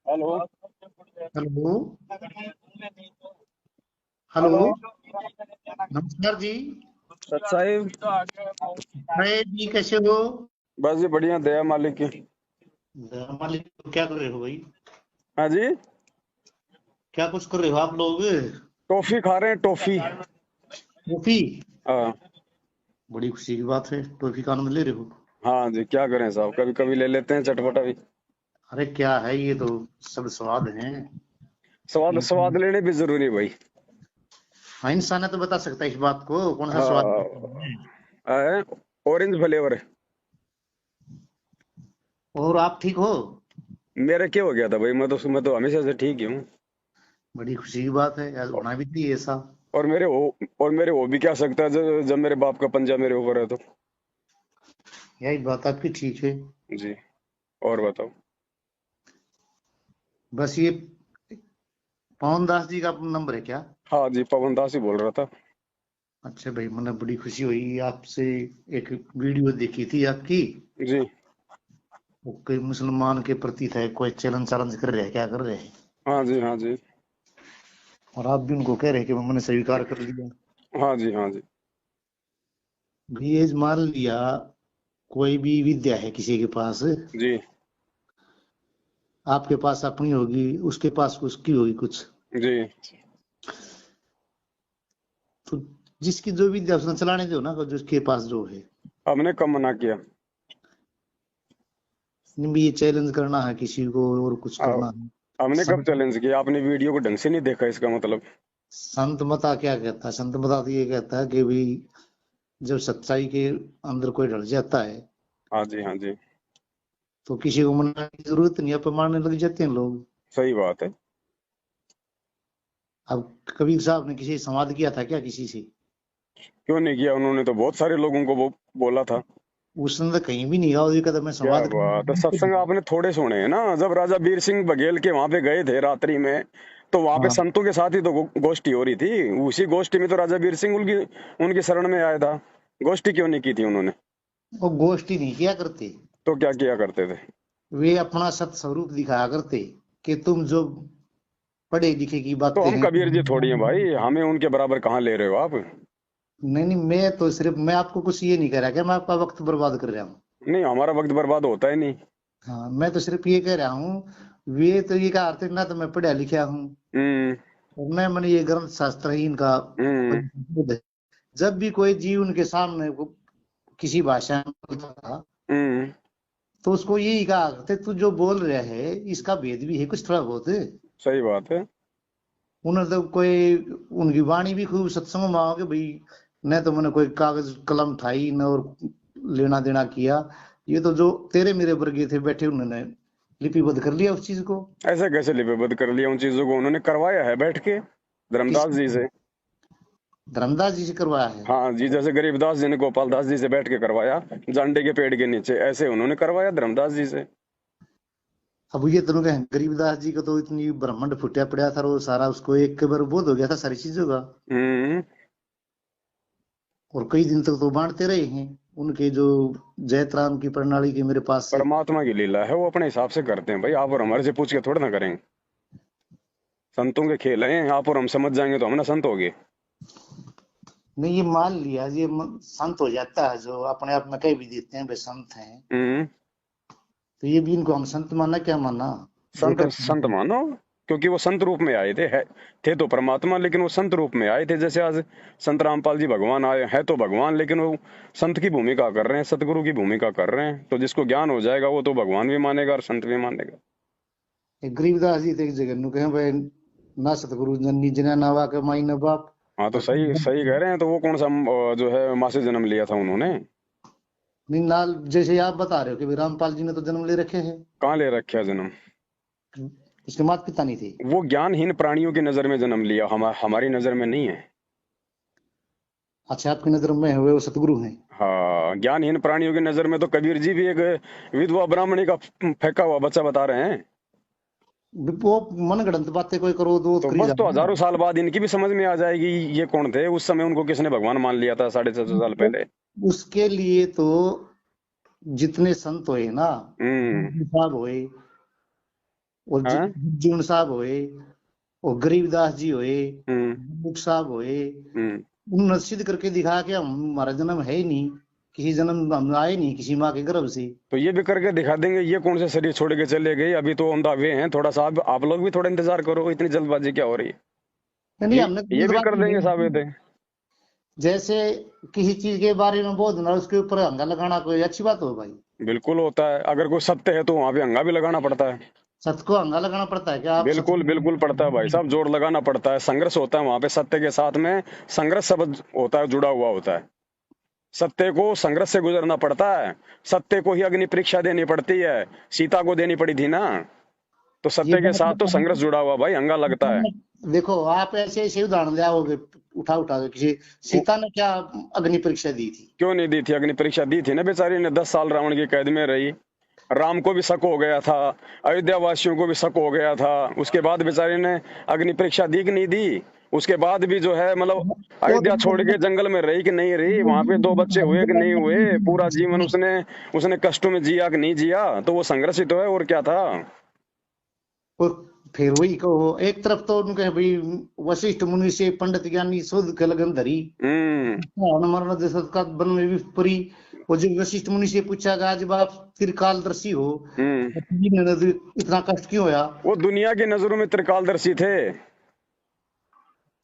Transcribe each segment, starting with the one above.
Hello. Hello. Hello. Hello. नमस्कार जी। सच्चाई। अरे जी, कैसे हो? बस जी बढ़िया, दया मालिक की। मालिक, क्या कर रहे हो भाई? हाँ जी। क्या कुछ कर रहे हो आप लोग? टॉफी खा रहे हैं, टॉफी। टॉफी? हाँ। बड़ी खुशी की बात है, टॉफी का आनंद ले रहे हो। हाँ जी, क्या करें साहब, कभी कभी ले लेते हैं चटपटा भी। अरे क्या है ये तो, सब स्वाद हैं। स्वाद स्वाद इंसान, लेने भी जरूरी है भाई। हाँ, इंसान है तो बता सकता है इस बात को, कौन सा स्वाद है। हाँ, ऑरेंज फ्लेवर। और आप ठीक हो? मेरा क्या हो गया था भाई, मैं तो हमेशा से ठीक ही हूँ। बड़ी खुशी की बात है यार, होना भी चाहिए ऐसा। और मेरे हो भी क्या सकता है, जब मेरे बाप का पंजा मेरे ऊपर है तो। यही बात आपकी ठीक है। जी। और बताओ। बस ये पवन दास जी का नंबर है क्या? हाँ जी, पवन दास ही बोल रहा था। अच्छा भाई, मैंने बड़ी खुशी हुई आपसे। एक वीडियो देखी थी आपकी। जी। वो कोई मुसलमान के प्रति था, कोई चैलेंज चैलेंज कर रहे हैं, क्या कर रहे हैं? हाँ जी, हाँ जी। और आप भी उनको कह रहे हैं कि मैंने स्वीकार कर लिया। हाँ जी, हाँ जी। भी ये मान लिया, कोई भी विद्या है किसी के पास, जी। आपके पास अपनी होगी, उसके पास उसकी होगी कुछ। जी। तो जिसकी जो विद्या उसने चलाने दो ना, जिसके पास जो है। हमने कब मना किया। नहीं भी ये चैलेंज करना है किसी को और कुछ आ, करना है। हमने कब संत चैलेंज किया, आपने वीडियो को ढंग से नहीं देखा इसका मतलब। संत मता क्या कहता है? संत मता तो ये कहता है कि भाई, जब सच्चाई के अंदर कोई ढल जाता है हाँ जी, हाँ जी। तो किसी को मनाने की जरूरत नहीं, अब मानने लग जाते हैं लोग। सही बात है। अब कबीर साहब ने किसी से संवाद किया था क्या किसी से? क्यों नहीं किया, उन्होंने तो बहुत सारे लोगों को वो बोला था। उसने तो कहीं भी नहीं कहा उसकी कदम में क्या संवाद बात है, करना। सत्संग आपने थोड़े सुने हैं ना, जब राजा वीर सिंह बघेल के वहां पे गए थे रात्रि में, तो वहां पे हाँ, संतों के साथ ही तो गोष्ठी हो रही थी। उसी गोष्ठी में तो राजा वीर सिंह उनकी उनकी शरण में आया था। गोष्ठी क्यों नहीं की थी उन्होंने। वो गोष्ठी नहीं किया करते। तो क्या किया करते थे। वे अपना सत स्वरूप दिखाया करते कि तुम जो पढ़े लिखे की तो बातें हम हैं। कबीर जी थोड़ी हैं भाई, हमें उनके बराबर कहाँ ले रहे हो आप। नहीं नहीं, मैं तो सिर्फ, मैं आपको कुछ ये नहीं कह रहा कि मैं आपका वक्त बर्बाद कर रहा हूँ। नहीं, हमारा वक्त बर्बाद होता ही नहीं। हाँ, मैं तो सिर्फ ये कह रहा हूँ, वे तो ये कहा अर्थ ना तो मैं पढ़ा लिखा हूँ, हम्म। और न मैंने ये ग्रंथ शास्त्र ही इनका हम्म। परिशुद्ध है। जब भी कोई जीव उनके सामने किसी भाषा में बोलता था, हम्म। तो उसको यही कहा करते, तू जो बोल रहा है इसका भेद भी है कुछ थोड़ा बहुत। सही बात है। उन्होंने तो कोई, उनकी वाणी भी खूब सत्संग में आओगे भाई, न तो मैंने कोई कागज कलम उठाई न और लेना देना किया। ये तो जो तेरे मेरे वर्गीय थे बैठे, उन्होंने लिपिबद्ध कर लिया उस चीज को। ऐसे कैसे लिपिबद्ध कर लिया, उन चीजों को उन्होंने करवाया है बैठ के किस, धर्मदास जी से। धर्मदास जी से करवाया है? हाँ जी, जैसे गरीबदास जी ने गोपाल दास जी से बैठ के करवाया, जांडे के पेड़ के नीचे, ऐसे उन्होंने करवाया धर्मदास जी से। अब ये दोनों के गरीबदास जी को तो इतनी ब्रह्मांड फुटिया पड़ा था, वो सारा उसको एक के बार बोध हो गया था सारी चीजों का। हम्म। और कई दिन तक तो बांटते रहे हैं उनके जो जयत्राम की प्रणाली के मेरे पास से। परमात्मा की लीला है, वो अपने हिसाब से करते हैं भाई, आप और हमारे से पूछ के थोड़ा ना करेंगे। संतों के खेल हैं, आप और हम समझ जाएंगे तो हम ना संत हो गए। नहीं, ये मान लिया, ये संत हो जाता है जो अपने आप में कह भी देते हैं वे संत हैं, हम्म। तो ये भी इनको हम संत माना, क्या माना? जो संत संत कहते मानो, क्योंकि वो संत रूप में आए थे तो परमात्मा, लेकिन वो संत रूप में आए थे। जैसे आज संत रामपाल जी भगवान आए हैं तो भगवान, लेकिन वो संत की भूमिका कर रहे हैं, सतगुरु की भूमिका कर रहे हैं, तो जिसको ज्ञान हो जाएगा वो तो भगवान भी मानेगा और संत भी मानेगा। गरीबदास जी थे एक जगह नु कहे भाई, ना सतगुरु जननी जना नावा के माई न बाप। हाँ, तो और सही सही कह रहे हैं, तो वो कौन सा जो है माँ से जन्म लिया था उन्होंने। नहीं, नाल जैसे आप बता रहे हो कि भाई रामपाल जी ने तो जन्म ले रखे हैं, कहाँ ले रखा जन्म। उसके माता पिता नहीं थे? वो ज्ञानहीन प्राणियों की नजर में जन्म लिया, हमारी नजर में नहीं है। अच्छा, आपकी नजर में हुए वो सतगुरु हैं? हाँ, ज्ञानहीन प्राणियों की नजर में तो कबीर जी भी एक विधवा ब्राह्मणी का फेंका हुआ बच्चा बता रहे हैं। वो मन गढ़ंत बातें कोई करो तो तो करी बस, तो जाना। हजारों साल बाद इनकी भी समझ में आ जाएगी ये कौन थे, उस समय उनको किसने भगवान मान लिया था 650 साल तो पहले। उसके लिए तो जितने संत हुए ना, हम्म। साहब हुए, और हाँ। जून साहब होए और गरीबदास जी होए, हम्म। मुख साहब होए, हम्म। उन्होंने सिद्ध करके दिखा कि हमारा जन्म है ही नहीं, किसी जन्म हम आए नहीं किसी माँ के गर्भ से। तो ये भी करके दिखा देंगे। ये कौन से शरीर छोड़ के चले गए, अभी तो ऑन द वे हैं। थोड़ा सा आप लोग भी थोड़ा इंतजार करो, इतनी जल्दबाजी क्या हो रही है। नहीं, ये हमने ये भी कर जल्दबाजी देंगे साहब ये नहीं। तो। जैसे किसी चीज के बारे में बोलना उसके ऊपर हंगा लगाना कोई अच्छी बात हो भाई? बिल्कुल होता है, अगर कोई सत्य है तो वहां पे हंगा भी लगाना पड़ता है। सत्य को हंगा लगाना पड़ता है क्या? आप बिल्कुल बिल्कुल पड़ता है भाई साहब, जोर लगाना पड़ता है, संघर्ष होता है वहां पे सत्य के साथ में। संघर्ष शब्द होता है, जुड़ा हुआ होता है। सत्य को संघर्ष से गुजरना पड़ता है। सत्य को ही अग्नि परीक्षा देनी पड़ती है, सीता को देनी पड़ी थी ना। तो ये सत्य के बात साथ तो बताओ। संघर्ष जुड़ा हुआ भाई, हंगा लगता है। देखो आप ऐसे ऐसे उदाहरण ले आओगे उठा उठा के, किसी वो सीता ने क्या अग्नि परीक्षा दी थी? क्यों नहीं दी थी? अग्नि परीक्षा दी थी ना, बेचारी ने 10 साल रावण की कैद में रही। राम को भी शक हो गया था, अयोध्या वासियों को भी शक हो गया था। उसके बाद बेचारी ने अग्नि परीक्षा दी कि नहीं दी? उसके बाद भी जो है मतलब वो अयोध्या छोड़ के जंगल में रही कि नहीं रही? वहां पे 2 बच्चे हुए कि नहीं हुए? पूरा जीवन उसने उसने कष्टों में जिया कि नहीं जिया? तो वो संघर्ष ही तो है, और क्या था। और फिर वही कहो, एक तरफ तो उनके भाई वशिष्ठ मुनि से पंडित ज्ञानी शोध के लगन धरी, हम्म। मरण दशरथ का वन में भी परी। और जब वशिष्ठ मुनि से पूछा गया जब आप त्रिकालदर्शी हो हम्म। तो जी ने इतना कष्ट क्यों होया? वो दुनिया की नजरों में त्रिकालदर्शी थे।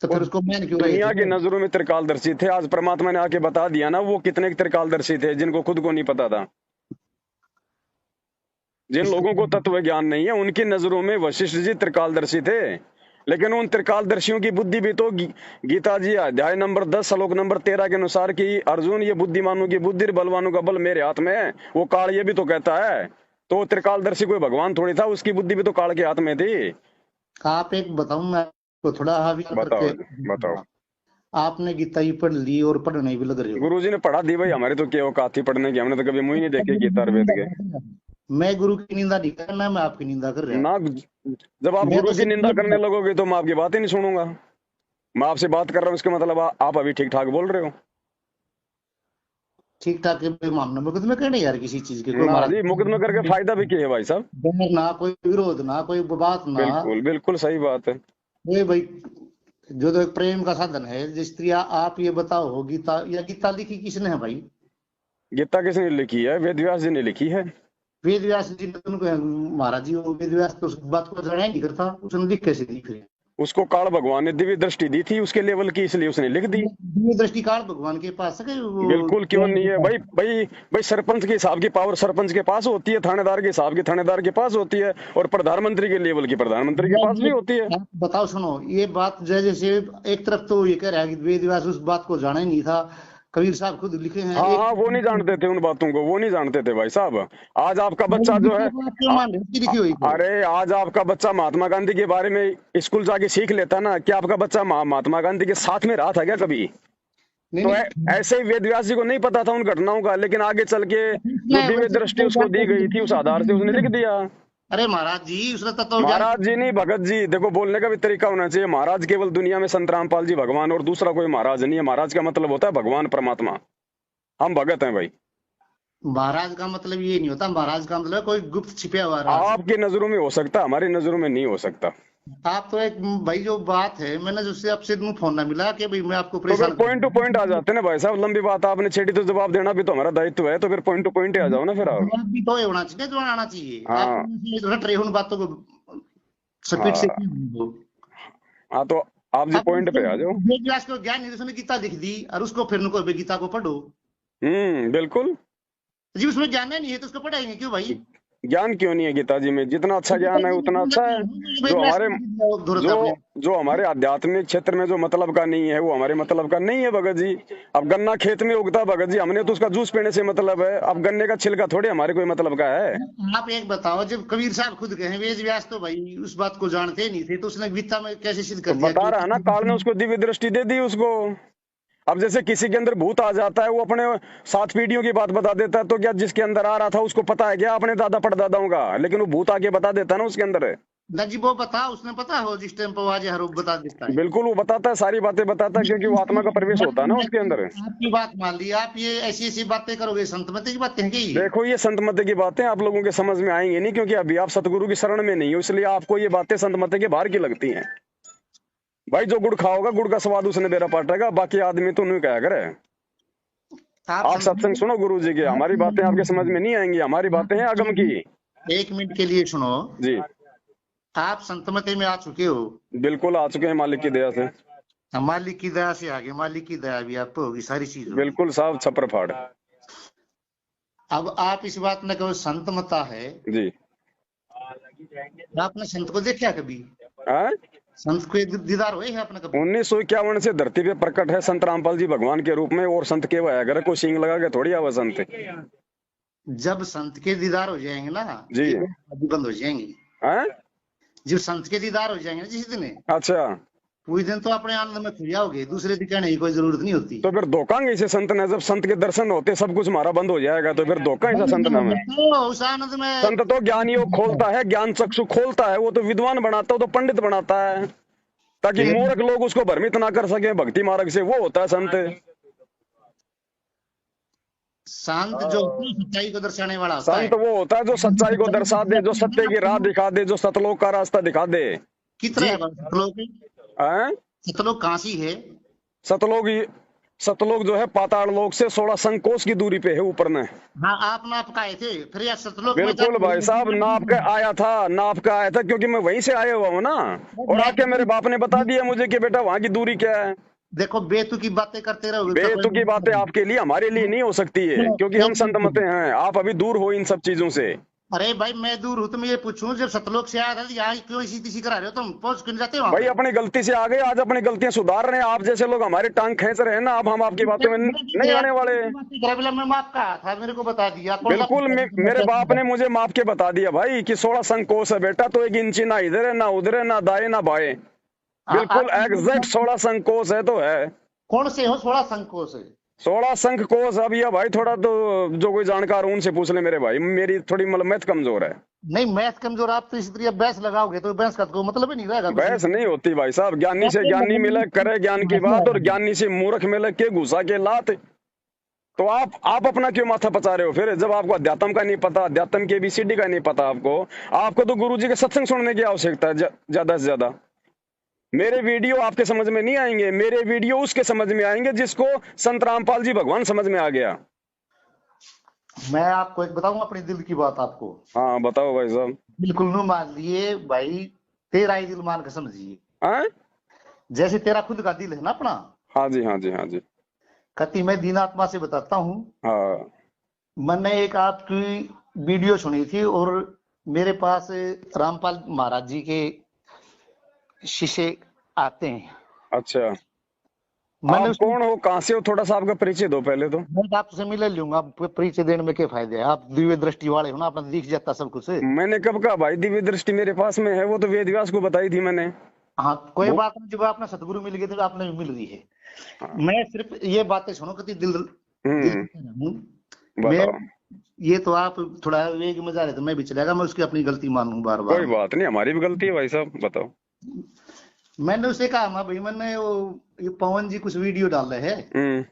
तो वो फिर उसको मान क्यों रहे दुनिया थे की वो? नजरों में त्रिकालदर्शी थे। आज परमात्मा ने आके बता दिया ना वो कितने त्रिकालदर्शी थे, जिनको खुद को नहीं पता था। जिन इसको लोगों को तत्व ज्ञान नहीं है उनकी नजरों में वशिष्ठ जी त्रिकालदर्शी थे। लेकिन उन त्रिकालदर्शियों की बुद्धि भी तो गीता जी अध्याय नंबर 10 श्लोक नंबर 13 के अनुसार कि अर्जुन ये बुद्धिमानों की बुद्धि बलवानों का बल मेरे हाथ में है, वो काल ये भी तो कहता है। तो वो त्रिकालदर्शी कोई भगवान थोड़ी था, उसकी बुद्धि भी तो काल के हाथ में थी। आप एक बताऊं मैं आपको थोड़ा हावी बताओ करके? बताओ। आपने गीता ही पढ़ ली और पढ़ने भी लग रहे हो। गुरुजी ने पढ़ा दी भाई, हमारे तो क्या औकात थी पढ़ने की, हमने तो कभी मुंह ही नहीं देखे गीता और वेद के। मैं गुरु की निंदा नहीं कर रहा, मैं आपकी निंदा कर रहा। ना, जब आप मैं गुरु तो की सिर्फ निंदा करने लगोगे तो मैं आपकी बात ही नहीं सुनूंगा। मैं आपसे बात कर रहा हूँ, इसका मतलब आप अभी ठीक ठाक बोल रहे हो। ठीक ठाक के मामले में मुकदमे करने यार, किसी चीज के कोई ना हमारा जी, मुकदमे करके फायदा भी क्या है भाई साहब। डर ना, कोई विरोध ना, कोई बात ना। बिल्कुल बिल्कुल सही बात है। ये भाई जो तो एक प्रेम का साधन है, जिस स्त्री आप ये बताओ हो गीता, या गीता लिखी किसने है भाई? गीता किसने लिखी है? वेद व्यास जी ने लिखी है। वेद व्यास जी ने उनको महाराज जी, वो वेद व्यास तो उस बात को जाना ही नहीं करता, उसने लिख कैसे दी फिर? उसको काल भगवान ने दिव्य दृष्टि दी थी उसके लेवल की, इसलिए उसने लिख दी। दिव्य दृष्टि काल भगवान के पास है वो बिल्कुल, क्यों ज्ञान नहीं के है पास? भाई भाई भाई सरपंच के हिसाब की पावर सरपंच के पास होती है, थानेदार के हिसाब की थानेदार के पास होती है, और प्रधानमंत्री के लेवल की प्रधानमंत्री के मैं पास भी ये होती है। आप बताओ, सुनो ये बात जैसे एक तरफ तो ये कह रहा है कि वेद व्यास उस बात को जाना ही नहीं था, कबीर साहब खुद लिखे हैं हाँ एक। हाँ, वो नहीं जानते थे उन बातों को, वो नहीं जानते थे भाई साहब। आज आपका बच्चा जो गीता है को आप क्यों आ, मान रहे हो? उसकी लिखी हुई फिर? अरे आज आपका बच्चा महात्मा गांधी के बारे में स्कूल जाके सीख लेता ना। क्या आपका बच्चा महात्मा गांधी के साथ में रहा था क्या कभी? नहीं तो नहीं, ऐसे ही वेद व्यास जी को नहीं पता था उन घटनाओं का, लेकिन आगे चल के जो मैं दिव्य वैसे दृष्टि उसको दी गई थी उस आधार से उसने लिख दिया। अरे महाराज जी उसने तत्व ज्ञान। महाराज जी नहीं, भगत जी। देखो, बोलने का भी तरीका होना चाहिए। महाराज केवल दुनिया में संत रामपाल जी भगवान, और दूसरा कोई महाराज नहीं है। महाराज का मतलब होता है भगवान परमात्मा। हम भगत हैं भाई। महाराज का मतलब ये नहीं होता, महाराज का मतलब कोई गुप्त छिपा हुआ राज। आपकी नजरों में हो सकता, हमारी नजरों में नहीं हो सकता। आप तो एक भाई जो बात है, मैंने जिससे आपसे मुंह फोन ना मिला कि भाई मैं आपको तो फिर परेशान पॉइंट टू पॉइंट आ जाते ना भाई साहब। लंबी बात आपने छेड़ी तो जवाब देना भी तो हमारा दायित्व है। तो फिर पॉइंट टू पॉइंट आ जाओ ना फिर आप। जवाब भी तो ये होना चाहिए जो आना चाहिए। आप हाँ ऐसे रट रहे हो उन बातों को, स्पीड से हाँ क्यों हो? हाँ, तो आप जी अब पॉइंट उसको पे आ जाओ। वेद व्यास को ज्ञान नहीं, उसने गीता लिख दी और उसको फिर उनको गीता को पढ़ो। बिल्कुल। जी उसमें ज्ञान नहीं है तो उसको पढ़ाएंगे क्यों भाई? ज्ञान क्यों नहीं है गीता जी में? जितना अच्छा ज्ञान है उतना अच्छा है। जो वेद व्यास हमारे को लिख दिया धुरत जो आपने। जो हमारे आध्यात्मिक क्षेत्र में जो मतलब का नहीं है वो हमारे मतलब का नहीं है भगत जी। अब गन्ना खेत में उगता भगत जी, हमने तो उसका जूस पीने से मतलब है। अब गन्ने का छिलका थोड़े हमारे कोई मतलब का है। आप एक बताओ, जब कबीर साहब खुद कहे वेद व्यास तो भाई उस बात को जानते ही नहीं थे, तो उसने गीता में कैसे सिद्ध तो कर दिया बता रहा है ना, काल ने कि उसको दिव्य दृष्टि दे दी उसको। अब जैसे किसी के अंदर भूत आ जाता है, वो अपने 7 पीढ़ियों की बात बता देता है, तो क्या जिसके अंदर आ रहा था उसको पता है क्या अपने दादा परदादाओं का? लेकिन वो भूत आके बता देता है ना उसके अंदर। ना जी वो बता, उसने पता हो जिस टाइम पर आज हर बता देता है। बिल्कुल वो बताता है, सारी बातें बताता है, क्योंकि वो आत्मा का प्रवेश होता है ना उसके अंदर। आपकी बात मान ली, आप ये ऐसी ऐसी बातें करोगे, संत मत की बातें हैं क्या? देखो ये संत मत की बातें आप लोगों के समझ में आएंगी नहीं, क्योंकि अभी आप सतगुरु की शरण में नहीं हो, इसलिए आपको ये बातें संत मत के बाहर की लगती हैं। भाई जो गुड़ खाओगा गुड़ का स्वाद उसने बेरा पाटेगा, बाकी आदमी तो नहीं कहा करे। आप सत्संग सुनो गुरु जी के, हमारी बातें आपके समझ में नहीं आएंगी, हमारी बातें हैं आगम की। एक मिनट के लिए सुनो जी आप संतमते में आ चुके हो। बिल्कुल आ चुके हैं मालिक की दया से। मालिक की दया से आगे, मालिक की दया भी आप पे होगी, सारी चीज होगी। बिल्कुल साहब छप्पर फाड़। अब आप इस बात में कहो संत मता है, जी आपने संत को देखा कभी? हाँ? संत को एक दीदार हुए है आपने कभी? 1951 से धरती पे प्रकट है संत रामपाल जी भगवान के रूप में, और संत के वह अगर कोई सींग लगा के थोड़ी आवा संत। जब संत के दीदार हो जाएंगे ना जी। ये बंद हो जाएंगे। हाँ? जब संत के दीदार हो जाएंगे ना जिस दिन, अच्छा उस दिन तो अपने आनंद में खो जाओगे, दूसरे दिन कहने की कोई जरूरत नहीं होती। तो फिर धोखा इसे संत ने, जब संत के दर्शन होते सब कुछ हमारा बंद हो जाएगा, तो फिर धोखा ऐसा संत नाम है। तो उस आनंद में संत तो ज्ञानियों खोलता है, ज्ञान चक्षु खोलता है, वो तो विद्वान बनाता है, वो तो पंडित बनाता है, ताकि मूर्ख लोग उसको भ्रमित ना कर सके भक्ति मार्ग से, वो होता है संत। शांत जो सच्चाई को दर्शाने वाला होता है। संत वो होता है जो सच्चाई को दर्शा दे, जो सत्य की राह दिखा दे, जो सतलोक का रास्ता दिखा दे। कितना है सतलोक? हैं? सतलोक कहाँ सी है? सतलोक सतलोक जो है पाताल लोक से 16 संकोच की दूरी पे है ऊपर में। हाँ आप नाप का आए थे, फिर यह सतलोक में बिल्कुल भाई साहब नाप का आया था, नाप का आया था, क्योंकि मैं वहीं से आया हुआ हूँ ना, और आके मेरे बाप ने बता दिया मुझे कि बेटा वहां की दूरी क्या है। देखो बेतुकी बातें करते रहोगे तो बेतु की बातें आपके लिए हमारे लिए नहीं हो सकती है, क्योंकि हम संत मते हैं, आप अभी दूर हो इन सब चीजों से। अरे भाई मैं दूर हूँ तो मैं ये पूछूं, जब सतलोक से आया था यहाँ क्यों इसी तीसी करा रहे हो तुम? पहुंच क्यों नहीं जाते वहां भाई पे? अपनी गलती से आ गए, आज अपनी गलतियां सुधार रहे हैं। आप जैसे लोग हमारे टांग खींच रहे हैं ना, अब हम आपकी बातों में नहीं आने वाले। मैं माफ कहा था, मेरे को बता दिया कौन सा बिल्कुल मेरे बाप ने मुझे माप के बता दिया भाई कि 16 संकोच है बेटा, तो एक इंची ना इधर है ना उधर है, ना दाएं ना बाएं, बिल्कुल एग्जैक्ट 16 संकोच है तो है। कौन से हो 16 संकोच है? 16 संख कोस। अब ये भाई थोड़ा तो जो कोई जानकार हो उनसे पूछ ले मेरे भाई, मेरी थोड़ी मतलब मैथ कमजोर है। नहीं मैथ कमजोर, आप तो इस तरह बहस लगाओगे तो बहस का कोई मतलब ही नहीं रहेगा। बहस नहीं होती भाई साहब, ज्ञानी से ज्ञानी मिले करे ज्ञान की बात, और ज्ञानी से मूर्ख मिले के घुसा के लात। तो आप अपना क्यों माथा पचा रहे हो फिर, जब आपको अध्यात्म का नहीं पता, अध्यात्म के ABCD का नहीं पता आपको तो गुरुजी के सत्संग सुनने की आवश्यकता है ज्यादा से ज्यादा। मेरे वीडियो आपके समझ में नहीं आएंगे, मेरे वीडियो उसके समझ में आएंगे जिसको संत रामपाल जी भगवान समझ में आ गया। मैं आपको एक बताऊं अपने दिल की बात आपको। हाँ बताओ भाई साहब। बिल्कुल न मान लिए भाई, तेरा ही दिल मान के समझिए। हाँ जैसे तेरा खुद का दिल है ना अपना। हाँ जी हाँ जी हाँ जी। कति मैं दीन आत्मा से बताता हूँ। हाँ मैंने एक आपकी वीडियो सुनी थी, और मेरे पास रामपाल महाराज जी के शिष्य आते हैं। अच्छा मैंने आप कौन हो, कहाँ से हो, थोड़ा सा आपका परिचय दो पहले तो। मैं आपसे मिल लूंगा, आपको परिचय देने में क्या फायदा है? आप दिव्य दृष्टि वाले हो ना, अपना दिख जाता सब कुछ। मैंने कब कहा भाई दिव्य दृष्टि मेरे पास में है, वो तो वेद व्यास को बताई थी मैंने। हाँ कोई बात नहीं, जब आपने सतगुरु मिल गए तो आपने भी मिल रही है। हाँ। मैं सिर्फ ये बातें सुनो कति दिल मैं बताओ। ये तो आप थोड़ा वेग में जा रहे तो मैं भी चलेगा, मैं उसकी अपनी गलती मानूं बार बार। कोई बात नहीं, हमारी भी गलती है भाई साहब, बताओ। मैंने उसे कहा मैं भाई, मैंने वो ये पवन जी कुछ वीडियो डाल रहे हैं,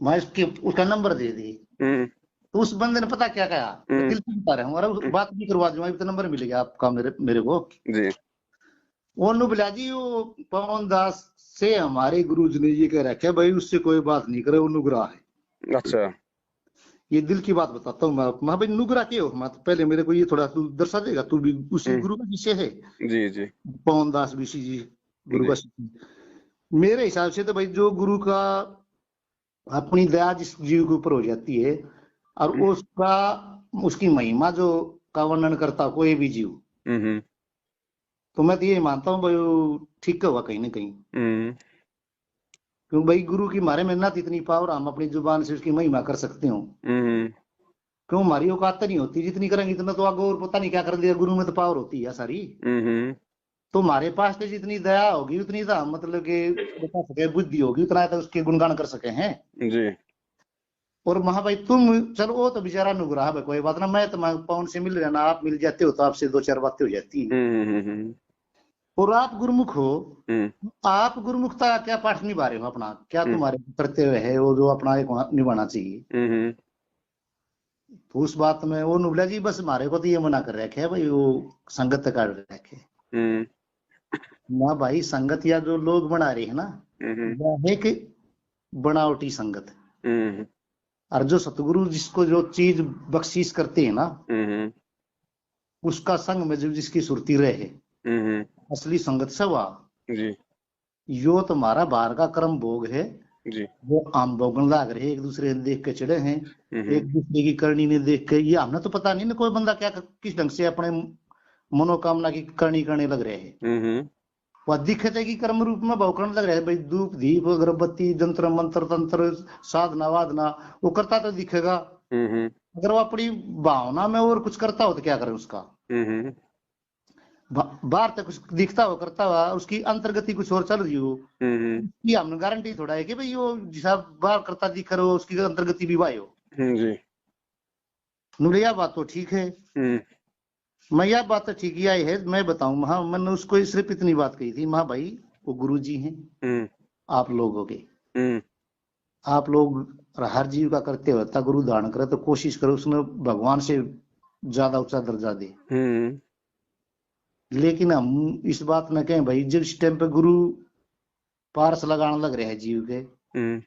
मैं उसका नंबर दे दी। तो उस बंदे ने पता क्या कहा, दिल से बता रहा हूँ, अरे बात भी करवा दूंगा, इतना नंबर मिलेगा आपका मेरे को जी। ओनू बिला जी वो पवन दास से हमारे गुरु जी ने ये कह रखा भाई, उससे कोई बात नहीं करे, वो नुगरा है। अच्छा ये दिल की बात बताता हूँ मैं भाई, नुगरा के हो मैं तो पहले मेरे को ये थोड़ा तू दर्शा देगा, तू भी उसी गुरु का शिष्य है। जी जी। पवन दास ऋषि जी गुरु का शिष्य। मेरे हिसाब से तो भाई जो गुरु का अपनी दया जिस जीव के ऊपर हो जाती है, और उसका उसकी महिमा जो का वर्णन करता कोई भी जीव, तो मैं तो ये मानता हूँ भाई ठीक होगा कहीं ना कहीं। क्यों भाई गुरु की हमारे में ना इतनी पावर, हम अपनी जुबान से उसकी महिमा कर सकते हो। क्यों हमारी औकात नहीं होती, जितनी करेंगे इतना तो आगे और पता नहीं क्या कर दिया। गुरु में तो पावर होती है सारी। तो हमारे पास तो जितनी दया होगी उतनी तो हम मतलब कि बता सके, बुद्धि होगी उतना तो उसके गुणगान कर सके हैं जी। और महा भाई तुम चलो वो तो बेचारा नुगरा है, कोई बात ना, मैं तो पवन से मिल रहा ना, आप मिल जाते हो तो आपसे दो चार बातें हो जाती हैं। और आप गुरुमुख हो, हम्म आप गुरुमुखता का क्या पाठ निभा रहे हो अपना, क्या हम्म तुम्हारे कर्तव्य है वो जो अपना एक निभाना चाहिए। हम्म तो उस बात में वो नुबला जी बस हमारे को तो ये मना कर रखे है भाई, वो संगत काट रखे हम्म ना भाई। संगत या जो लोग बना रहे हैं ना, हम्म वह है कि बनावटी संगत। हम्म और जो सतगुरु जिसको जो चीज बख्शीश करते हैं ना, हम्म उसका संग में जो जिसकी सुरती रहे, हम्म असली संगत से हुआ। जी यो तुम्हारा बाहर का कर्म भोग है, जी वो आम भोगन लाग रहे, एक दूसरे ने देख के चिड़े हैं, हम्म एक दूसरे की करनी ने देख के। ये हमने तो पता नहीं ना कोई बंदा क्या किस ढंग से अपने मनोकामना की करनी करने लग रहे हैं। हम्म वह दिखते की कर्म रूप में भौंकने लग रहे हैं भाई, धूप दीप अगरबत्ती जंत्र मंत्र तंत्र साधना वादना वो करता तो दिखेगा। हम्म अगर वो अपनी भावना में और कुछ करता हो तो क्या करे उसका, हम्म बाहर तक कुछ दिखता हो करता हुआ, उसकी अंतर्गति कुछ और चल रही हो, हम्म ये हमने गारंटी थोड़ा है कि भाई वो जैसा बाहर करता दिख रहा हो उसकी अंतर्गति भी वाई हो। जी नुलिया बात तो ठीक है, हम्म मैं यह बात तो ठीक ही आई है। मैं बताऊं, हाँ मैंने उसको सिर्फ इतनी बात कही थी, माँ भाई वो गुरु जी हैं, हम्म आप लोग हो गए, हम्म आप लोग हर जीव का करते होता गुरु धारण करे तो कोशिश करो उसमें भगवान से ज्यादा ऊंचा दर्जा दे। हम्म लेकिन हम इस बात में कहें भाई, जिस टाइम पे गुरु पारस लगाने लग रहे हैं जीव के, हम्म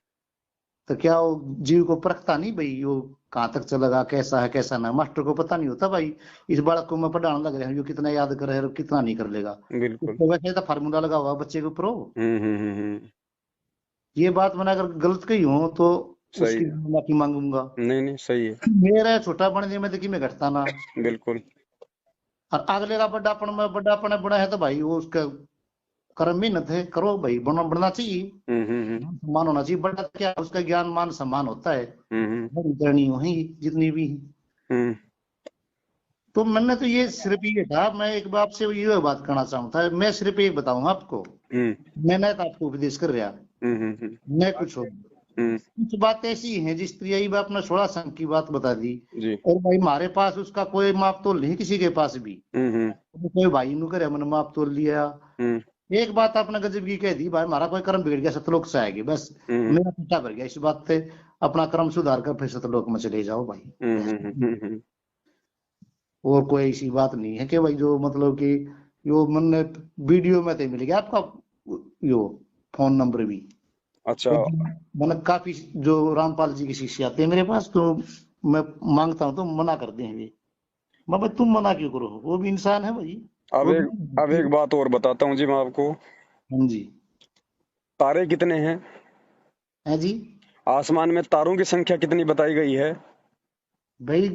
तो क्या वो जीव को परखता नहीं भाई, वो कहाँ तक चलेगा, कैसा है कैसा ना, मास्टर को पता नहीं होता भाई इस बालक को मैं पढ़ाने लग रहा हूँ, ये कितना याद कर रहा है और कितना नहीं कर लेगा। बिल्कुल उसको वैसे तो फार्मूला लगा हुआ बच्चे के ऊपर हो। हम्म। ये बात मैंने अगर गलत कही हो तो सही उसकी है। माफी मांगूंगा। नहीं नहीं सही है। मेरा छोटा बनने में देखिए मैं घटता ना, बिल्कुल और अगले का बड़ापन में बड़ापन बड़ा है तो भाई वो उसका कर्म मेहनत है, करो भाई, बनना चाहिए, हम्म। सम्मान होना चाहिए। बड़ा क्या उसका ज्ञान मान सम्मान होता है, हम्म बड़ी करनी है जितनी भी है। हम्म तो मैंने तो ये सिर्फ ये था, मैं एक बाप से ये बात करना चाहता था, मैं सिर्फ एक बताऊंगा आपको, हम्म मैंने तो आपको उपदेश कर रहा, हम्म मैं कुछ हो, हम्म कुछ बात ऐसी है जिस तरह यही बात ने 16 संघ की बात बता दी। जी और भाई हमारे पास उसका कोई माप तोल नहीं किसी के पास भी, हम्म तो कोई भाई नु करे मैंने माप तोल लिया। हम्म एक बात आपने गजब की कह दी भाई, हमारा कोई कर्म बिगड़ गया सतलोक से आएगी बस, हम्म मेरा पिता भर गया इस बात पे, अपना कर्म सुधार कर फिर सतलोक में चले जाओ भाई। हम्म। और कोई ऐसी बात नहीं है कि भाई जो मतलब कि यो मन वीडियो में तो मिल गया आपका यो फोन नंबर भी। अच्छा तो मैंने काफी जो रामपाल जी की शिष्य आते हैं मेरे पास, तो मैं मांगता हूँ तो मना कर दें वे। मैं भाई तुम मना क्यों करो, वो भी इंसान है भाई, अब वो एक भी। बात और बताता हूँ जी मैं आपको। हाँ जी। तारे कितने हैं? है जी। आसमान में तारों की संख्या कितनी बताई गई है? भाई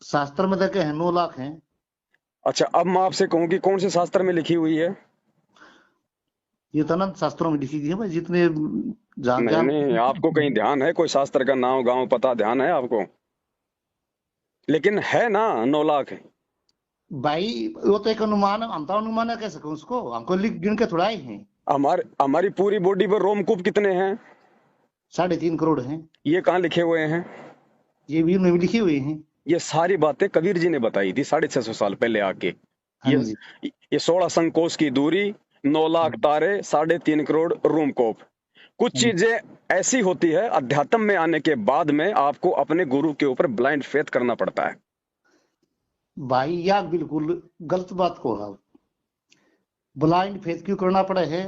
शास्त्र में देखे हैं 9 लाख हैं। अच्छा अब मैं आपसे कहूँ कि कौन से शास्त्र में लिखी हुई है? ये तो अनंत शास्त्रों में लिखी गई है भाई, जितने जहां नहीं ज्ञान। नहीं, आपको कहीं ध्यान है? कोई शास्त्र का नाम गांव पता ध्यान है आपको? लेकिन है ना, 9 लाख है। भाई वो तो एक अनुमान है, हम तो अनुमान है कह सके उसको, हमको लिख गिन के थोड़ा ही है। हमारी पूरी बॉडी पर रोमकूप कितने हैं? 3.5 करोड़ हैं। ये कहाँ लिखे हुए हैं? ये भी उन्होंने लिखे हुए हैं। ये सारी बातें कबीर जी ने बताई थी 650 साल पहले आके। हाँ ये जी। ये 16 संकोच की दूरी, 9 लाख तारे, 3.5 करोड़ रोमकूप। कुछ हाँ। चीजें ऐसी होती है, अध्यात्म में आने के बाद में आपको अपने गुरु के ऊपर ब्लाइंड फेथ करना पड़ता है। भाई या बिल्कुल गलत बात को है, ब्लाइंड फेथ क्यों करना पड़े है।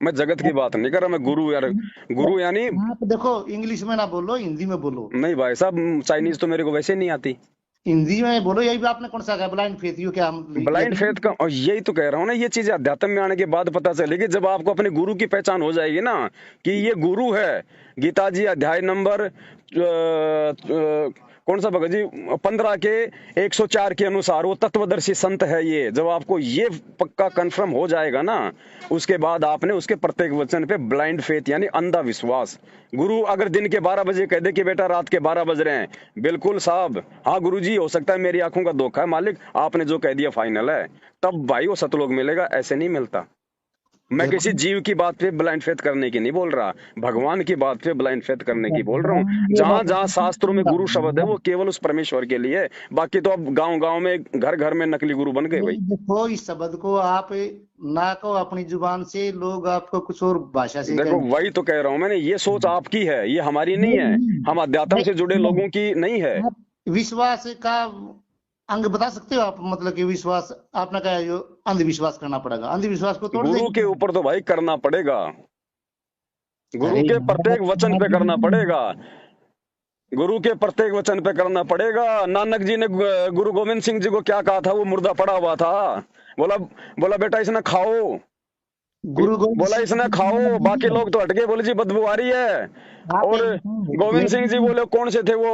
मैं जगत की बात नहीं कर रहा, मैं गुरु यार, गुरु यानी। आप देखो इंग्लिश में ना बोलो, हिंदी में बोलो। नहीं भाई साहब, चाइनीज तो मेरे को वैसे नहीं आती। हिंदी में बोलो, यही भी आपने कौन सा कहा ब्लाइंड फेथ, यू क्या हम ब्लाइंड फेथ का, और यही तो कह रहा हूँ ना, ये चीजें अध्यात्म में आने के बाद पता चलेगी, जब आपको अपने गुरु की पहचान हो जाएगी ना कि ये गुरु है। गीता जी अध्याय नंबर कौन सा भगत जी, 15 के 104 के अनुसार वो तत्वदर्शी संत है। ये जब आपको ये पक्का कंफर्म हो जाएगा ना, उसके बाद आपने उसके प्रत्येक वचन पे ब्लाइंड फेथ यानी अंधा विश्वास। गुरु अगर दिन के 12 बजे कह दे कि बेटा रात के 12 बज रहे हैं, बिल्कुल साहब, हाँ गुरु जी हो सकता है मेरी आंखों का धोखा है, मालिक आपने जो कह दिया फाइनल है, तब भाई वो सतलोक मिलेगा, ऐसे नहीं मिलता। मैं देखो किसी जीव की बात पे ब्लाइंड फेथ करने की नहीं बोल रहा, भगवान की बात पे ब्लाइंड फेथ करने की बोल रहा हूँ। ये जहां बात जहां शास्त्रों में गुरु शब्द है है। वो केवल उस परमेश्वर के लिए है। बाकी तो अब गांव गांव में, घर घर में नकली गुरु बन गए भाई। देखो इस शब्द को आप ना कहो अपनी जुबान से, लोग आपको कुछ और भाषा से देखो कहेंगे। वही तो कह रहा हूं मैंने, ये सोच आपकी है, ये हमारी नहीं है। नहीं हम अध्यात्म से जुड़े नहीं, लोगों की नहीं है। आप विश्वास का अंग बता सकते हो आप? मतलब कि विश्वास आपने कहा जो अंधविश्वास करना पड़ेगा, अंधविश्वास को तोड़ गुरु के देंगे। ऊपर तो भाई करना पड़ेगा, गुरु अरे के यार, प्रत्येक वचन पे करना पड़ेगा, गुरु के प्रत्येक वचन पे करना पड़ेगा। नानक जी ने गुरु गोविंद सिंह जी को क्या कहा था, वो मुर्दा पड़ा हुआ था, बोला बोला बेटा इसने खाओ, गुरु गोविंद बोला सिंह इसने जी खाओ। बाकी ने- लोग तो हटके बोले जी बदबू आ रही है। आप और एक बताओ, गोविंद मेरे सिंह जी बोले कौन से थे वो,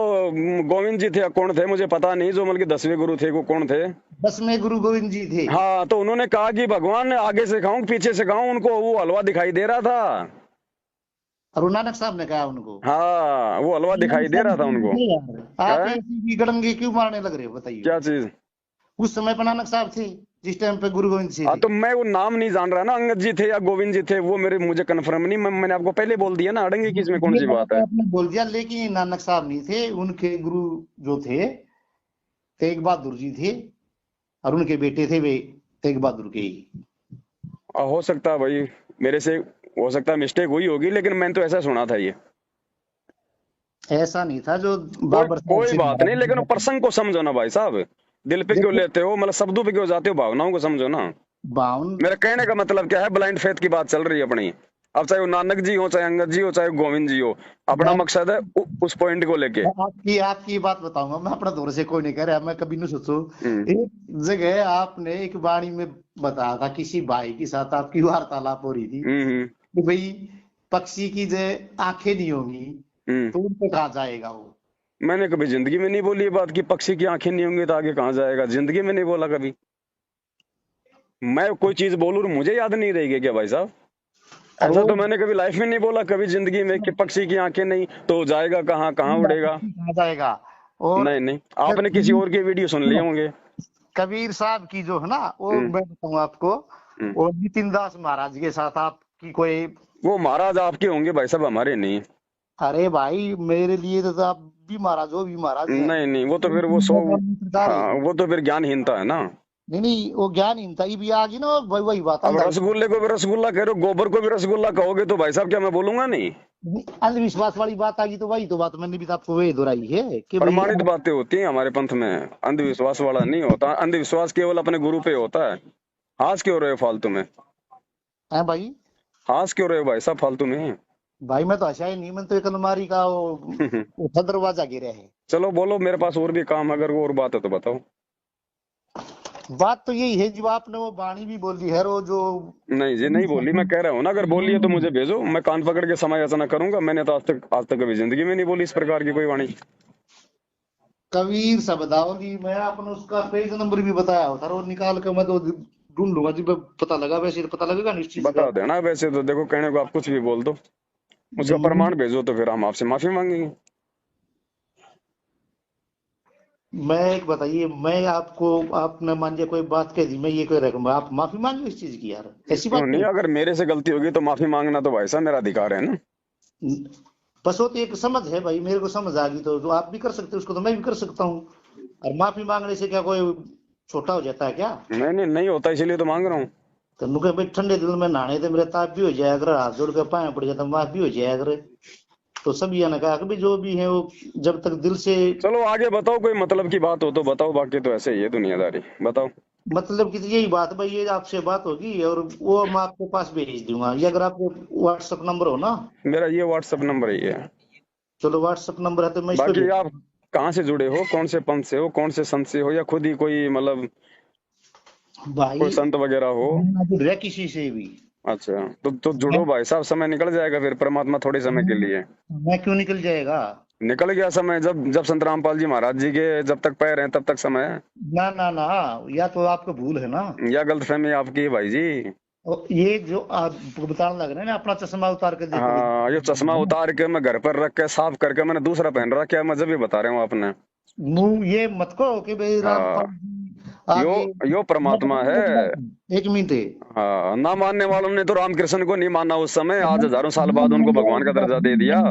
गोविंद जी थे या कौन थे मुझे पता नहीं, जो मतलब 10वें गुरु थे वो कौन थे। 10वें गुरु गोविंद जी थे। हाँ तो उन्होंने कहा कि भगवान आगे से खाऊं पीछे से खाऊं, उनको वो हलवा दिखाई दे रहा था। और वो नानक साहब ने कहा उनको। हाँ वो हलवा दिखाई नानक दे साहब रहा था कौन उनको। थे यार? आप है ऐसी विगड़ंगे क्यों मारने लग रहे हो बताइए? क्या चीज? उस समय पर नानक साहब थे जिस टाइम पे गुरु गोविंद सिंह हाँ थे। तो मैं वो नाम नहीं जान रहा ना, अंगद जी थे या गोविंद जी थे, वो मेरे मुझे कन्फर्म नहीं, मैंने आपको पहले बोल दिया ना, अड़ेंगे कि इसमें कौन ये सी बात बात है। आपने बोल दिया, लेकिन ये नानक साहब नहीं थे, उनके गुरु जो थे तेग बहादुर जी थे, और उनके बेटे थे वे तेग बहादुर के ही। हो सकता है भाई, मेरे से हो सकता है मिस्टेक हुई होगी, लेकिन मैंने तो ऐसा सुना था ये। ऐसा नहीं था जो कोई बाबर साहब कोई से बात नहीं, लेकिन वो महाराज। प्रसंग को समझो ना भाई साहब, दिल पे क्यों देखो लेते हो, मतलब शब्दों पे क्यों जाते हो, भावनाओं को समझो ना। बावन, मेरा कहने का मतलब क्या है, ब्लाइंड फेथ की बात चल रही है अपनी। अब चाहे वो नानक जी हो, चाहे अंगद जी हो, चाहे गोविंद जी हो, अपना मैं मकसद है उस पॉइंट को लेके। मैं आपकी आपकी बात बताऊंगा, मैं अपना दौर से कोई नहीं कह रहा, मैं कभी नहीं सोचो। हम्म एक जगह आपने एक वाणी में बताया था, किसी भाई के साथ आपकी वार्तालाप हो रही थी हम्म कि भाई पक्षी की जो आंखें नहीं होंगी हम्म। तो उन पे कहाँ जाएगा वो? मैंने कभी जिंदगी में नहीं बोली ये बात कि पक्षी की आंखें नहीं होंगी तो आगे कहाँ जाएगा, जिंदगी में नहीं बोला कभी। मैं कोई चीज बोलूं और मुझे याद नहीं रहेगी क्या भाई साहब? और ऐसा वो तो मैंने कभी लाइफ में नहीं बोला कभी जिंदगी में कि पक्षी की आंखें नहीं तो जाएगा कहाँ, कहाँ उड़ेगा। पक्षी कहाँ जाएगा? और नहीं नहीं, आपने किसी और के वीडियो सुन लिए होंगे। कबीर साहब की जो है ना, वो हम्म मैं बताऊं आपको, हम्म। वो नितिन दास महाराज के साथ आपकी कोई। वो महाराज आपके होंगे भाई साहब, हमारे नहीं। अरे भाई मेरे लिए तो आप भी महाराज हो, भी महाराज है। नहीं नहीं, वो तो फिर वो नितिन सो, दास आपकी सरकार है। हाँ वो तो फिर ज्ञानहीनता है ना। नहीं नहीं, वो ज्ञानहीनता ही भी आ गई ना, वही वही बात अब रसगुल्ले को भी रसगुल्ला कह रहे हो, गोबर को भी रसगुल्ला कहोगे तो भाई साहब क्या मैं बोलूंगा नहीं? अंधविश्वास वाली बात आ गई, तो वही तो बात मैंने भी तो आपको वही दोहराई है कि भाई प्रमाणित बातें होती हैं हमारे पंथ में, अंधविश्वास वाला नहीं होता। अंधविश्वास केवल अपने गुरु पे होता है। हंस क्यों रहे हो फालतू में? है भाई। हंस क्यों रहे हो भाई साहब फालतू में? भाई मैं तो हंसा ही नहीं, मैं तो एक अलमारी का वो था दरवाजा गिरा है। चलो बोलो, मेरे पास और भी काम, अगर वो और बात है तो बताओ। बात तो यही है, जो आपने वो वाणी भी बोली है, वो जो नहीं जी नहीं बोली, मैं कह रहा हूँ ना, अगर बोली है तो मुझे भेजो, मैं कान पकड़ के समय याचना करूंगा। मैंने तो आज तक कभी जिंदगी में नहीं बोली इस प्रकार की कोई वाणी। कबीर शब्दावली, मैं आपने उसका पेज नंबर भी बताया होता, और निकाल के मैं तो ढूंढ लूंगा जी, पता लगा वैसे तो पता लगेगा निश्चित सी बता बात। देना, वैसे तो देखो कहने को आप कुछ भी बोल दो, उसका प्रमाण भेजो तो फिर हम आपसे माफी मांगेंगे। मैं एक बताइए, मैं आपको, आपने मान लिया कोई बात कह दी, मैं ये कोई रकम, आप माफी मांगे इस चीज की यार? ऐसी क्यों बात नहीं, नहीं। अगर मेरे से गलती होगी तो माफी मांगना तो भाई साहब मेरा अधिकार है ना। बस वो तो एक समझ है भाई, मेरे को समझ आ गई, तो जो आप भी कर सकते हो उसको तो मैं भी कर सकता हूँ। और माफी मांगने से क्या कोई छोटा हो जाता है क्या? नहीं नहीं नहीं होता, इसीलिए तो मांग रहा हूँ। तो नुके भाई ठंडे दिल में नहाने थे, मेरे ताप भी हो जाया अगर, हाथ जोड़ के पाए पड़ जाता, माफ भी हो जाया अगर। तो सब ये ने कहा कि भाई जो भी है वो जब तक दिल से, चलो आगे बताओ, कोई मतलब की बात हो तो बताओ, बाकी तो ऐसे ही है दुनियादारी, बताओ। मतलब कि तो यही बात भाई, ये आपसे बात होगी और वो मैं आपके पास भेज दूंगा, ये अगर आपको व्हाट्सएप नंबर हो ना। मेरा ये व्हाट्सएप नंबर ही है। चलो व्हाट्सएप नंबर है तो मैं इस पे बाकी भेज आप कहाँ से जुड़े हो, कौन से पंथ से हो, कौन से संत से हो, या खुद ही कोई मतलब कोई भाई। संत वगैरह हो? मैं जुड़ रहा किसी से भी। अच्छा तो जुड़ो भाई साहब, समय निकल जाएगा फिर, परमात्मा थोड़े समय के लिए। मैं क्यों निकल जाएगा? निकल गया समय, जब जब संत रामपाल जी महाराज जी के जब तक पैर हैं तब तक समय है। ना ना ना, या तो आपको भूल है ना। या गलतफहमी आपकी है भाई जी। और ये जो आप बताने लग रहे हैं ना, अपना चश्मा उतार के देखो हाँ ये चश्मा उतार के मैं घर पर रख के साफ करके मैंने दूसरा पहन रखा है, मैं जब भी बता रहा हूँ आपने। मुंह ये मत कहो कि भाई रामपाल हाँ जी यो आगे यो परमात्मा है। एक मिनट है। हाँ, ना मानने वालों ने तो रामकृष्ण को नहीं माना उस समय, आज हजारों साल बाद उनको भगवान का दर्जा दे दिया।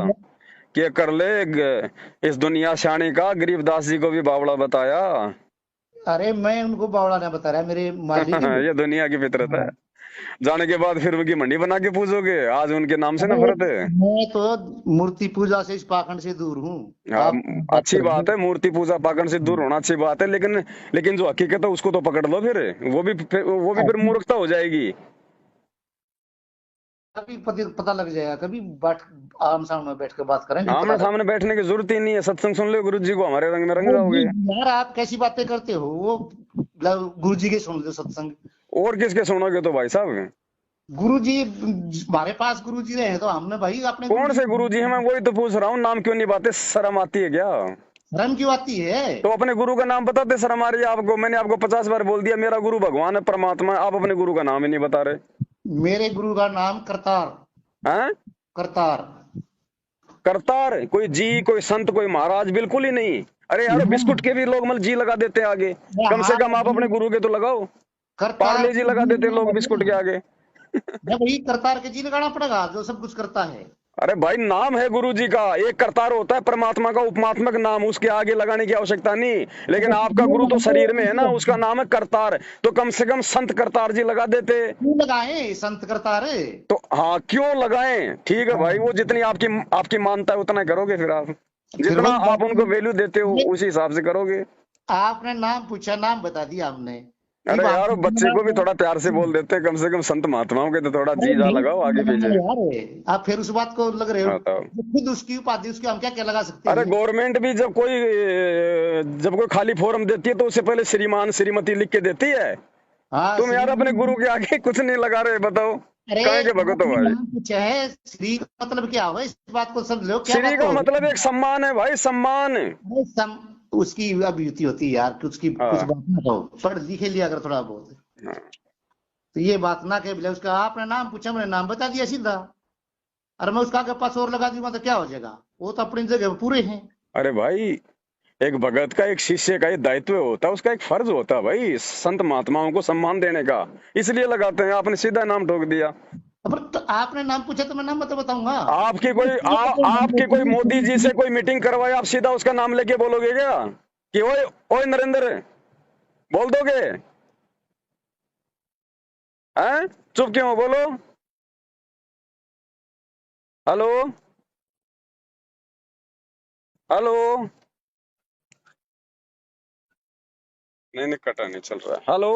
कि कर ले इस दुनिया शानी का, गरीबदास जी को भी बावड़ा बताया। अरे मैं उनको बावड़ा नहीं बता रहा, मेरे मालिक है। ये दुनिया की फितरत है। हाँ। जाने के बाद फिर उनकी मंडी बना के पूजोगे, आज उनके नाम से अरे नफरत है। मैं तो मूर्ति पूजा से, इस पाखंड से दूर हूँ। हाँ, आप बात अच्छी कर रहे बात है, मूर्ति पूजा पाखंड से दूर होना अच्छी बात है, लेकिन लेकिन जो हकीकत है उसको तो पकड़ लो फिर। वो भी फिर हो। मूर्खता हो जाएगी। कभी पता लग जाएगा, कभी बैठ आम सामने बैठ के बात करेंगे, पता आमने लग। सामने बैठने की जरूरत ही नहीं है, सत्संग सुन लो गुरु जी को, हमारे रंग में रंग वो जी जाओगे। यार, आप कैसी बातें करते हो? वो गुरु जी के सुन लो सत्संग। और किसके सुनोगे तो भाई साहब? गुरु जी, हमारे पास गुरु जी रहे तो हमने भाई अपने गुरु कौन जी से को गुरु जी हैं? मैं वही तो पूछ रहा हूँ, नाम क्यों नहीं बातें, शर्म आती है क्या? शर्म क्यों आती है? तो अपने गुरु का नाम बताते, शर्म आ रही है आपको? मैंने आपको 50 बार बोल दिया मेरा गुरु भगवान है, परमात्मा है, आप अपने गुरु का नाम ही नहीं बता रहे। मेरे गुरु का नाम करतार। हैं? करतार। करतार? कोई जी, कोई संत, कोई महाराज? बिल्कुल ही नहीं। अरे यार, बिस्कुट के भी लोग मतलब जी लगा देते हैं आगे। कम से हाँ कम आप जी, अपने गुरु के तो लगाओ। करतार पार्ले जी के लगा जी देते हैं लगाना लोग बिस्कुट के पड़ेगा। आगे। जब वही करतार के जी लगाना पड़ेगा जो सब कुछ करता है। अरे भाई, नाम है गुरु जी का, एक करतार होता है परमात्मा का उपमात्मक नाम, उसके आगे लगाने की आवश्यकता नहीं। लेकिन आपका क्यों गुरु तो लगाते शरीर में है ना, हो? उसका नाम है करतार, तो कम से कम संत करतार जी लगा देते। क्यों लगाए संत करतार? तो हाँ, क्यों लगाएं? ठीक है भाई, वो जितनी आपकी आपकी मानता है उतना करोगे फिर आप। फिर जितना वही बात आप उनको हुई। वैल्यू देते हो ये उसी हिसाब से करोगे। आपने नाम पूछा, नाम बता दिया हमने। अरे अब हम यार, बच्चे को भी थोड़ा प्यार से बोल देते हैं, कम से कम संत महात्माओं के तो थोड़ा अरे जी जा नहीं लगाओ आगे लगाना पीछे। यार, आप फिर उस बात को लग रहे हो। बताओ। जो खुद उसकी उपाधि, उसके हम क्या क्या लगा सकते अरे हैं? गवर्नमेंट भी जब कोई खाली फॉर्म देती है तो उससे पहले श्रीमान श्रीमती लिख के देती है। हाँ तुम यार अपने गुरु श्रीमान। के आगे कुछ नहीं लगा रहे, बताओ अरे कहे के भगत हो आपने भाई? नाम पूछा है, श्री का मतलब क्या हुआ? इस बात को समझ लो, क्या श्री बात का हो रही मतलब है? एक सम्मान है भाई, सम्मान। अरे उसकी अभिव्यक्ति होती है यार, उसकी कुछ हाँ, बात ना कहो, पढ़ लिखे लिया अगर थोड़ा बहुत। हाँ। तो ये बात ना कह बोले, उसका आपने नाम पूछा, मैंने नाम बता दिया सीधा। और मैं उसका आगे पास और लगा दूंगा तो क्या हो जाएगा? वो तो अपनी जगह पे पूरे हैं। अरे भाई, एक भगत का, एक शिष्य का ये दायित्व होता है, उसका एक फर्ज होता है भाई, संत महात्माओं को सम्मान देने का। इसलिए लगाते हैं, आपने सीधा नाम ठोक दिया। अब तो आपने नाम पूछा तो मैं नाम तो बताऊंगा। आपकी कोई मोदी जी से कोई मीटिंग करवाए, आप सीधा उसका नाम लेके बोलोगे क्या कि ओए ओए नरेंद्र? बोल दोगे? हैं? चुप क्यों हो? बोलो। हेलो? हेलो? नहीं नहीं, कटा नहीं चल रहा। हेलो?